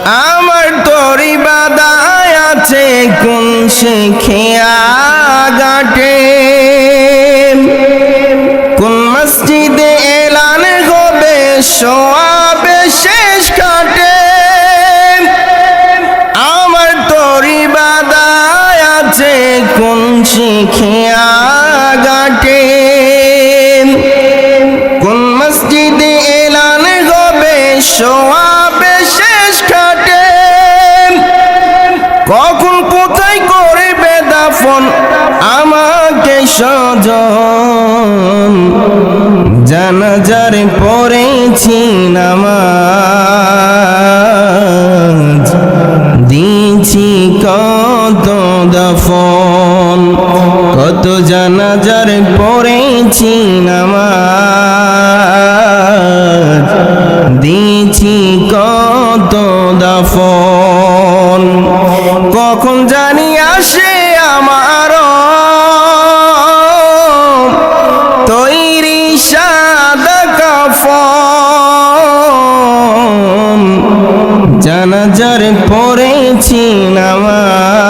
আমার তোরি বাদায় আছে কোন শিখিয়া গাটে, কোন মসজিদে এলান হবে সোয়াবে শেষ কাটে। আমার তোরি বাদায় আছে কোন শিখিয়া গাটে, কোন মসজিদে এলান হবে সোয়াবে শেষ কাটে। কখন কোথায় করবে দাফন আমাকে স্বজন, জানাজার পড়েছি নামাজ, দিয়েছি কত দাফন, কত জানাজার পড়েছি নামাজ, দিয়েছি কত দাফন। কখন জানি আসে আমার তৈরি সাদা কাফন, জানাজার পড়েছি নামাজ,